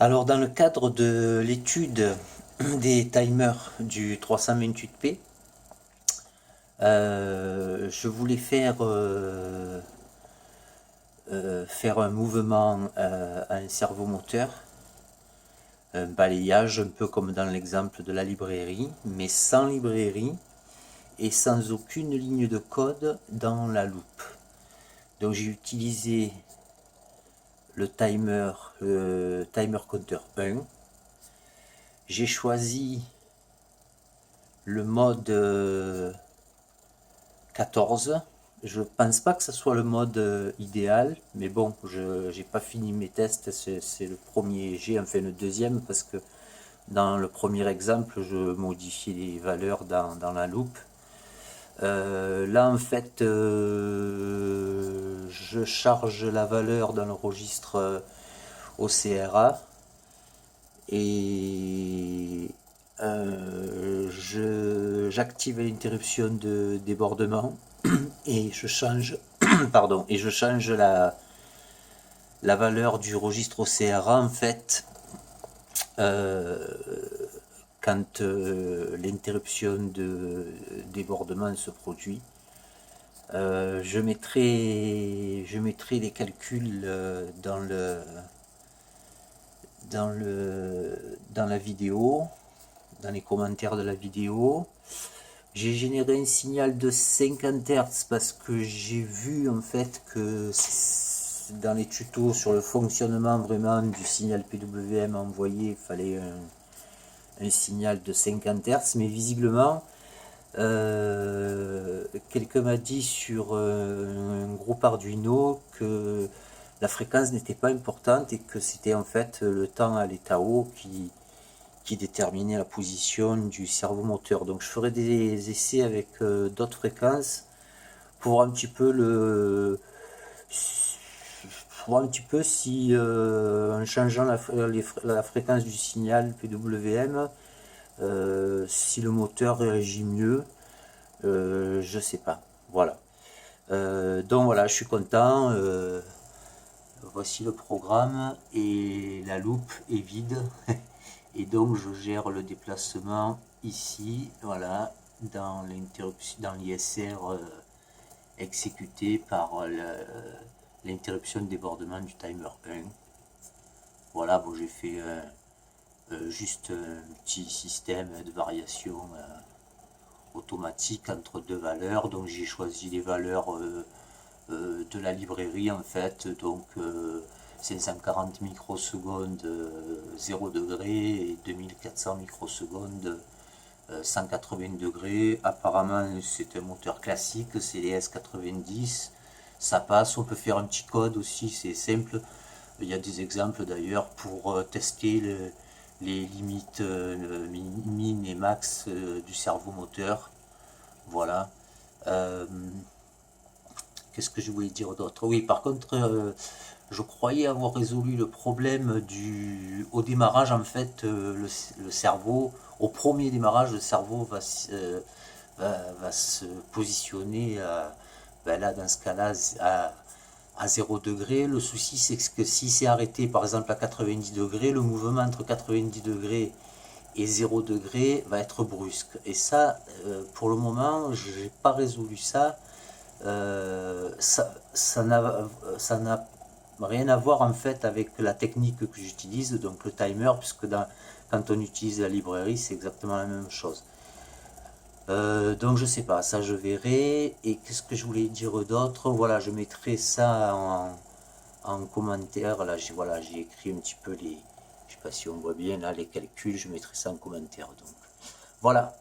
Alors dans le cadre de l'étude des timers du 328P, je voulais faire un mouvement à un servomoteur, un balayage un peu comme dans l'exemple de la librairie, mais sans librairie et sans aucune ligne de code dans la loupe. Donc j'ai utilisé le timer compteur 1. J'ai choisi le mode 14. Je pense pas que ce soit le mode idéal, mais bon, je n'ai pas fini mes tests, c'est le premier jet, enfin le deuxième, parce que dans le premier exemple, je modifiais les valeurs dans la loupe. Là, en fait, je charge la valeur dans le registre OCRA et j'active l'interruption de débordement et je change pardon, et je change la valeur du registre OCRA en fait quand l'interruption de débordement se produit. Je mettrai les calculs dans la vidéo, dans les commentaires de la vidéo. J'ai généré un signal de 50 Hz parce que j'ai vu en fait que dans les tutos sur le fonctionnement vraiment du signal PWM envoyé, il fallait un signal de 50 Hz, mais visiblement quelqu'un m'a dit sur un groupe Arduino que la fréquence n'était pas importante et que c'était en fait le temps à l'état haut qui déterminait la position du servomoteur. Donc je ferai des essais avec d'autres fréquences pour voir un petit peu si en changeant la fréquence du signal PWM, si le moteur réagit mieux. Je sais pas. Voilà. Donc voilà, je suis content. Voici le programme et la loupe est vide. Et donc je gère le déplacement ici, voilà, dans l'ISR exécuté par l'interruption de débordement du timer 1. Voilà, bon, j'ai fait juste un petit système de variation automatique entre deux valeurs. Donc j'ai choisi les valeurs de la librairie en fait, donc 540 microsecondes 0 degré et 2400 microsecondes 180 degrés. Apparemment c'est un moteur classique, c'est les S90, ça passe. On peut faire un petit code aussi, c'est simple. Il y a des exemples d'ailleurs pour tester les limites min et max du servomoteur. Voilà. Qu'est-ce que je voulais dire d'autre? Oui, par contre, je croyais avoir résolu le problème au démarrage. En fait, le cerveau, au premier démarrage, le cerveau va se positionner là, dans ce cas-là, à 0 degré. Le souci, c'est que si c'est arrêté, par exemple, à 90 degrés, le mouvement entre 90 degrés et 0 degré va être brusque. Et ça, pour le moment, je n'ai pas résolu ça. Ça n'a rien à voir en fait avec la technique que j'utilise, donc le timer, puisque quand on utilise la librairie, c'est exactement la même chose. Donc je sais pas, ça je verrai. Et qu'est-ce que je voulais dire d'autre? Voilà, je mettrai ça en commentaire. Là, j'ai écrit un petit peu je sais pas si on voit bien là les calculs, je mettrai ça en commentaire. Donc voilà.